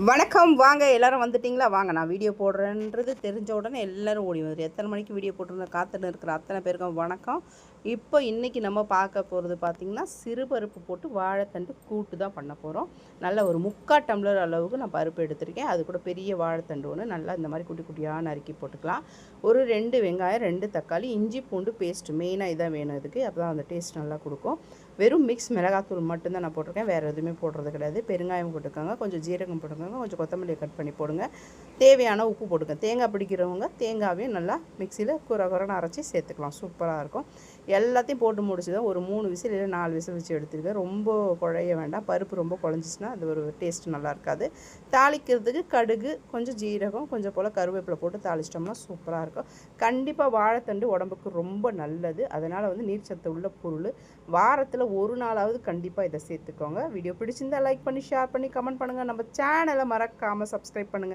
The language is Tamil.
வணக்கம். வாங்க எல்லாரும் வந்துட்டிங்களா? வாங்க நான் வீடியோ போடுறேன்றது தெரிஞ்ச உடனே எல்லோரும் ஓடி வந்துடும். எத்தனை மணிக்கு வீடியோ போட்டுருந்தேன் காத்துன்னு இருக்கிற அத்தனை பேருக்கும் வணக்கம். இப்போ இன்றைக்கி நம்ம பார்க்க போகிறது பார்த்திங்கன்னா, சிறுபருப்பு போட்டு வாழைத்தண்டு கூட்டு தான் பண்ண போகிறோம். நல்ல ஒரு 3/4 டம்ளர் அளவுக்கு நான் பருப்பு எடுத்திருக்கேன். அது கூட பெரிய வாழைத்தண்டு ஒன்று நல்லா இந்த மாதிரி குட்டி குட்டியாக நறுக்கி போட்டுக்கலாம். ஒரு 2 வெங்காயம், 2 தக்காளி, இஞ்சி பூண்டு பேஸ்ட்டு மெயினாக இதான் வேணும் இதுக்கு. அப்போ தான் அந்த டேஸ்ட் நல்லா கொடுக்கும். வெறும் மிக்ஸ் மிளகாத்தூள் மட்டும்தான் நான் போட்டிருக்கேன், வேறு எதுவுமே போடுறது கிடையாது. பெருங்காயம் போட்டுக்கோங்க, கொஞ்சம் ஜீரகம் போட்டுக்கோங்க, கொஞ்சம் கொத்தமல்லியை கட் பண்ணி போடுங்க, தேவையான உப்பு போட்டுங்க. தேங்காய் பிடிக்கிறவங்க தேங்காவையும் நல்லா மிக்சியில் குறன்னு அரைச்சி சேர்த்துக்கலாம், சூப்பராக இருக்கும். எல்லாத்தையும் போட்டு முடிச்சு தான் ஒரு 3 விசில் இல்லை 4 விசில் வச்சு எடுத்துருக்கேன். ரொம்ப குழைய வேண்டாம், பருப்பு ரொம்ப குழஞ்சிச்சின்னா அது ஒரு டேஸ்ட் நல்லா இருக்காது. தாளிக்கிறதுக்கு கடுகு, கொஞ்சம் ஜீரகம், கொஞ்சம் போல் கருவேப்பிலை போட்டு தாளிச்சிட்டோம்னா சூப்பராக இருக்கும். கண்டிப்பாக வாழைத்தண்டு உடம்புக்கு ரொம்ப நல்லது, அதனால் நீர்ச்சத்து உள்ள பொருள். வாரத்தில் ஒரு நாளாவது கண்டிப்பாக இதை சேர்த்துக்கோங்க. வீடியோ பிடிச்சிருந்தால் லைக் பண்ணி ஷேர் பண்ணி கமெண்ட் பண்ணுங்கள். நம்ம சேனலை மறக்காமல் சப்ஸ்கிரைப் பண்ணுங்கள்.